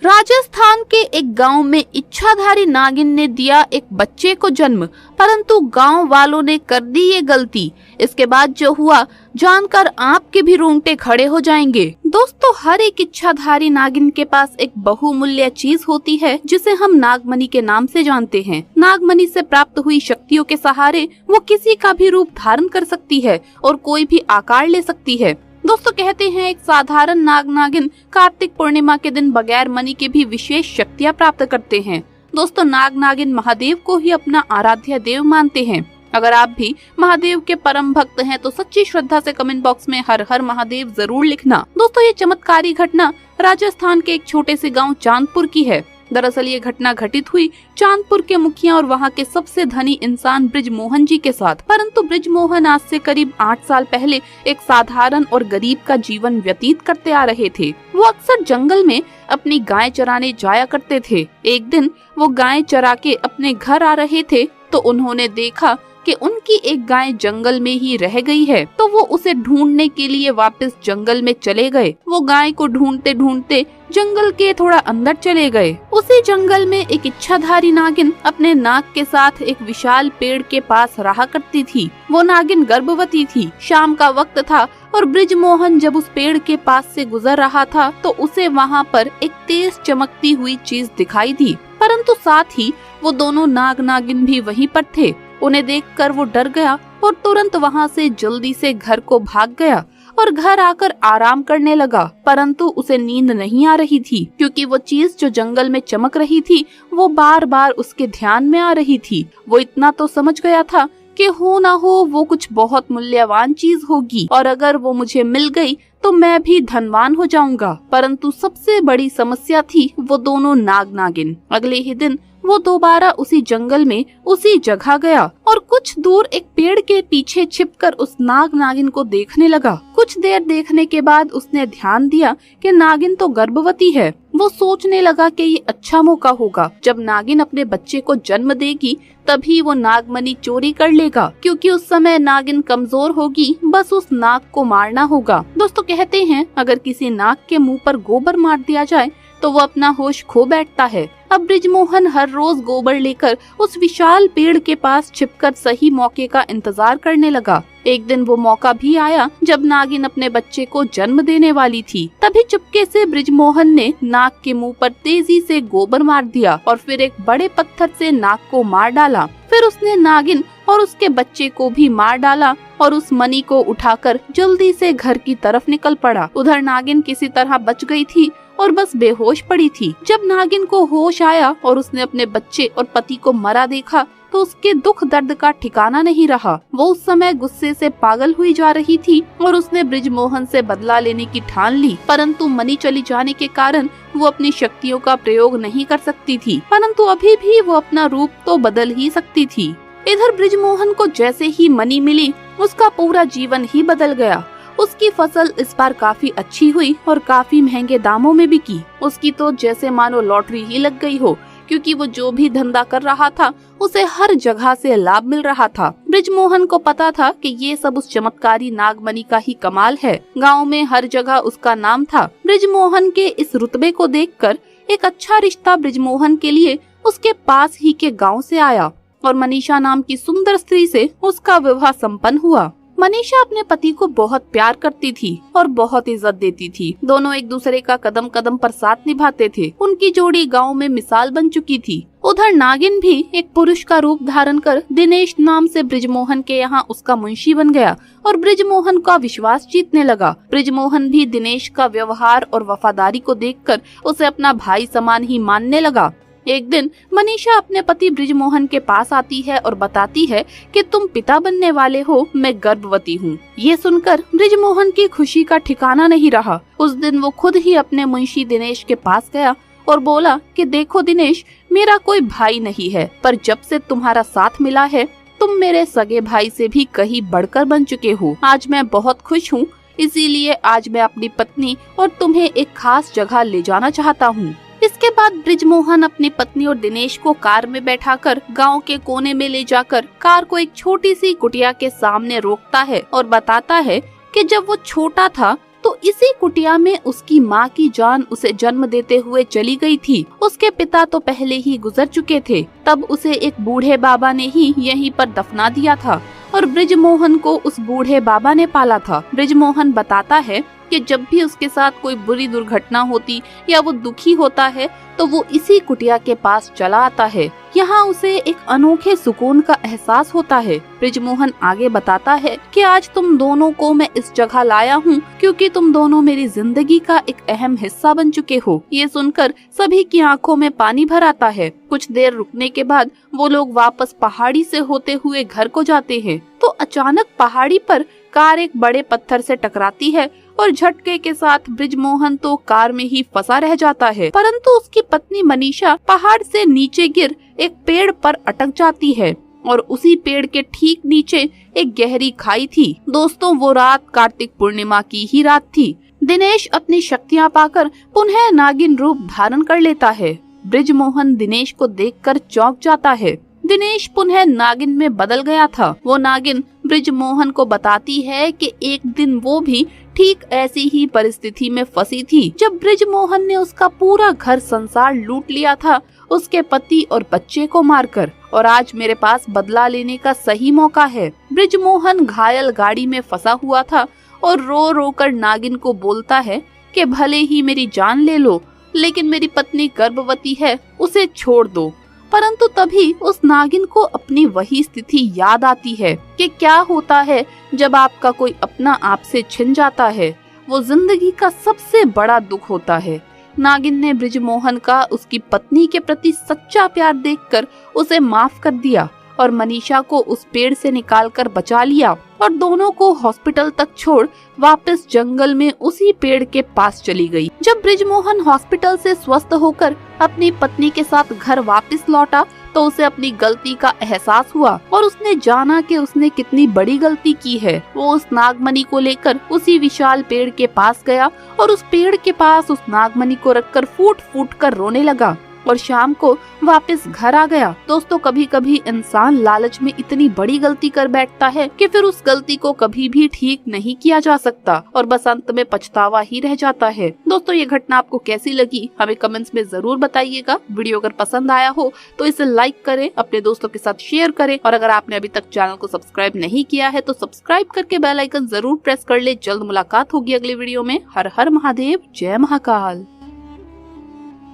राजस्थान के एक गांव में इच्छाधारी नागिन ने दिया एक बच्चे को जन्म, परंतु गांव वालों ने कर दी ये गलती। इसके बाद जो हुआ जानकर आपके भी रोंगटे खड़े हो जाएंगे। दोस्तों, हर एक इच्छाधारी नागिन के पास एक बहुमूल्य चीज होती है जिसे हम नागमणि के नाम से जानते हैं। नागमणि से प्राप्त हुई शक्तियों के सहारे वो किसी का भी रूप धारण कर सकती है और कोई भी आकार ले सकती है। दोस्तों, कहते हैं एक साधारण नागिन कार्तिक पूर्णिमा के दिन बगैर मणि के भी विशेष शक्तियां प्राप्त करते हैं। दोस्तों, नागिन महादेव को ही अपना आराध्य देव मानते हैं। अगर आप भी महादेव के परम भक्त हैं तो सच्ची श्रद्धा से कमेंट बॉक्स में हर हर महादेव जरूर लिखना। दोस्तों, ये चमत्कारी घटना राजस्थान के एक छोटे से गांव चांदपुर की है। दरअसल ये घटना घटित हुई चांदपुर के मुखिया और वहाँ के सबसे धनी इंसान बृजमोहन जी के साथ। परंतु बृजमोहन आज से करीब 8 साल पहले एक साधारण और गरीब का जीवन व्यतीत करते आ रहे थे। वो अक्सर जंगल में अपनी गाय चराने जाया करते थे। एक दिन वो गाय चरा के अपने घर आ रहे थे तो उन्होंने देखा कि उनकी एक गाय जंगल में ही रह गई है। तो वो उसे ढूंढने के लिए वापस जंगल में चले गए। वो गाय को ढूंढते ढूंढते जंगल के थोड़ा अंदर चले गए। उसी जंगल में एक इच्छाधारी नागिन अपने नाग के साथ एक विशाल पेड़ के पास रहा करती थी। वो नागिन गर्भवती थी। शाम का वक्त था और बृजमोहन जब उस पेड़ के पास से गुजर रहा था तो उसे वहाँ पर एक तेज चमकती हुई चीज दिखाई दी। परंतु साथ ही वो दोनों नागिन भी वहीं पर थे। उन्हें देखकर वो डर गया और तुरंत वहाँ से जल्दी से घर को भाग गया और घर आकर आराम करने लगा। परंतु उसे नींद नहीं आ रही थी क्योंकि वो चीज जो जंगल में चमक रही थी वो बार बार उसके ध्यान में आ रही थी। वो इतना तो समझ गया था कि हो ना हो वो कुछ बहुत मूल्यवान चीज होगी और अगर वो मुझे मिल गई तो मैं भी धनवान हो जाऊंगा। परंतु सबसे बड़ी समस्या थी वो दोनों नागिन। अगले ही दिन वो दोबारा उसी जंगल में उसी जगह गया और कुछ दूर एक पेड़ के पीछे छिपकर उस नागिन को देखने लगा। कुछ देर देखने के बाद उसने ध्यान दिया कि नागिन तो गर्भवती है। वो सोचने लगा कि ये अच्छा मौका होगा, जब नागिन अपने बच्चे को जन्म देगी तभी वो नागमणि चोरी कर लेगा क्योंकि उस समय नागिन कमजोर होगी, बस उस नाग को मारना होगा। दोस्तों, कहते हैं अगर किसी नाग के मुंह पर गोबर मार दिया जाए तो वो अपना होश खो बैठता है। अब बृजमोहन हर रोज गोबर लेकर उस विशाल पेड़ के पास छिपकर सही मौके का इंतजार करने लगा। एक दिन वो मौका भी आया जब नागिन अपने बच्चे को जन्म देने वाली थी। तभी चुपके से बृजमोहन ने नाग के मुंह पर तेजी से गोबर मार दिया और फिर एक बड़े पत्थर से नाग को मार डाला। फिर उसने नागिन और उसके बच्चे को भी मार डाला और उस मणि को उठाकर जल्दी से घर की तरफ निकल पड़ा। उधर नागिन किसी तरह बच गई थी और बस बेहोश पड़ी थी। जब नागिन को होश आया और उसने अपने बच्चे और पति को मरा देखा तो उसके दुख दर्द का ठिकाना नहीं रहा। वो उस समय गुस्से से पागल हुई जा रही थी और उसने बृजमोहन से बदला लेने की ठान ली। परंतु मणि चली जाने के कारण वो अपनी शक्तियों का प्रयोग नहीं कर सकती थी, परंतु अभी भी वो अपना रूप तो बदल ही सकती थी। इधर बृजमोहन को जैसे ही मणि मिली उसका पूरा जीवन ही बदल गया। उसकी फसल इस बार काफी अच्छी हुई और काफी महंगे दामों में बिकी। उसकी तो जैसे मानो लॉटरी ही लग गई हो, क्योंकि वो जो भी धंधा कर रहा था उसे हर जगह से लाभ मिल रहा था। बृजमोहन को पता था कि ये सब उस चमत्कारी नागमणि का ही कमाल है। गांव में हर जगह उसका नाम था। बृजमोहन के इस रुतबे को देखकर एक अच्छा रिश्ता बृजमोहन के लिए उसके पास ही के गाँव से आया और मनीषा नाम की सुंदर स्त्री से उसका विवाह संपन्न हुआ। मनीषा अपने पति को बहुत प्यार करती थी और बहुत इज्जत देती थी। दोनों एक दूसरे का कदम कदम पर साथ निभाते थे। उनकी जोड़ी गांव में मिसाल बन चुकी थी। उधर नागिन भी एक पुरुष का रूप धारण कर दिनेश नाम से बृजमोहन के यहाँ उसका मुंशी बन गया और बृजमोहन का विश्वास जीतने लगा। बृजमोहन भी दिनेश का व्यवहार और वफादारी को देखकर उसे अपना भाई समान ही मानने लगा। एक दिन मनीषा अपने पति बृजमोहन के पास आती है और बताती है कि तुम पिता बनने वाले हो, मैं गर्भवती हूँ। ये सुनकर बृजमोहन की खुशी का ठिकाना नहीं रहा। उस दिन वो खुद ही अपने मुंशी दिनेश के पास गया और बोला कि देखो दिनेश, मेरा कोई भाई नहीं है, पर जब से तुम्हारा साथ मिला है तुम मेरे सगे भाई से भी कहीं बढ़कर बन चुके हो। आज मैं बहुत खुश हूँ, इसीलिए आज मैं अपनी पत्नी और तुम्हें एक खास जगह ले जाना चाहता हूँ। इसके बाद बृजमोहन अपनी पत्नी और दिनेश को कार में बैठाकर गांव के कोने में ले जाकर कार को एक छोटी सी कुटिया के सामने रोकता है और बताता है कि जब वो छोटा था तो इसी कुटिया में उसकी माँ की जान उसे जन्म देते हुए चली गई थी। उसके पिता तो पहले ही गुजर चुके थे। तब उसे एक बूढ़े बाबा ने ही यहीं पर दफना दिया था और बृजमोहन को उस बूढ़े बाबा ने पाला था। बृजमोहन बताता है कि जब भी उसके साथ कोई बुरी दुर्घटना होती या वो दुखी होता है तो वो इसी कुटिया के पास चला आता है। यहाँ उसे एक अनोखे सुकून का एहसास होता है। बृजमोहन आगे बताता है कि आज तुम दोनों को मैं इस जगह लाया हूँ क्योंकि तुम दोनों मेरी जिंदगी का एक अहम हिस्सा बन चुके हो। ये सुनकर सभी की आंखों में पानी भर आता है। कुछ देर रुकने के बाद वो लोग वापस पहाड़ी से होते हुए घर को जाते हैं तो अचानक पहाड़ी पर कार एक बड़े पत्थर से टकराती है और झटके के साथ बृजमोहन तो कार में ही फंसा रह जाता है, परंतु उसकी पत्नी मनीषा पहाड़ से नीचे गिर एक पेड़ पर अटक जाती है और उसी पेड़ के ठीक नीचे एक गहरी खाई थी। दोस्तों, वो रात कार्तिक पूर्णिमा की ही रात थी। दिनेश अपनी शक्तियाँ पाकर पुनः नागिन रूप धारण कर लेता है। बृजमोहन दिनेश को देखकर चौंक जाता है। दिनेश पुनः नागिन में बदल गया था। वो नागिन बृजमोहन को बताती है कि एक दिन वो भी ठीक ऐसी ही परिस्थिति में फंसी थी जब बृजमोहन ने उसका पूरा घर संसार लूट लिया था, उसके पति और बच्चे को मारकर, और आज मेरे पास बदला लेने का सही मौका है। बृजमोहन घायल गाड़ी में फंसा हुआ था और रो रो कर नागिन को बोलता है कि भले ही मेरी जान ले लो, लेकिन मेरी पत्नी गर्भवती है, उसे छोड़ दो। परंतु तभी उस नागिन को अपनी वही स्थिति याद आती है कि क्या होता है जब आपका कोई अपना आपसे छिन जाता है। वो जिंदगी का सबसे बड़ा दुख होता है। नागिन ने बृजमोहन का उसकी पत्नी के प्रति सच्चा प्यार देखकर उसे माफ कर दिया और मनीषा को उस पेड़ से निकालकर बचा लिया और दोनों को हॉस्पिटल तक छोड़ वापस जंगल में उसी पेड़ के पास चली गई। जब बृजमोहन हॉस्पिटल से स्वस्थ होकर अपनी पत्नी के साथ घर वापस लौटा तो उसे अपनी गलती का एहसास हुआ और उसने जाना कि उसने कितनी बड़ी गलती की है। वो उस नागमणि को लेकर उसी विशाल पेड़ के पास गया और उस पेड़ के पास उस नागमणि को रखकर फूट फूट कर रोने लगा और शाम को वापस घर आ गया। दोस्तों, कभी कभी इंसान लालच में इतनी बड़ी गलती कर बैठता है कि फिर उस गलती को कभी भी ठीक नहीं किया जा सकता और बस अंत में पछतावा ही रह जाता है। दोस्तों, ये घटना आपको कैसी लगी हमें कमेंट्स में जरूर बताइएगा। वीडियो अगर पसंद आया हो तो इसे लाइक करें, अपने दोस्तों के साथ शेयर करें और अगर आपने अभी तक चैनल को सब्सक्राइब नहीं किया है तो सब्सक्राइब करके बेल आइकन जरूर प्रेस कर ले। जल्द मुलाकात होगी अगले वीडियो में। हर हर महादेव, जय महाकाल।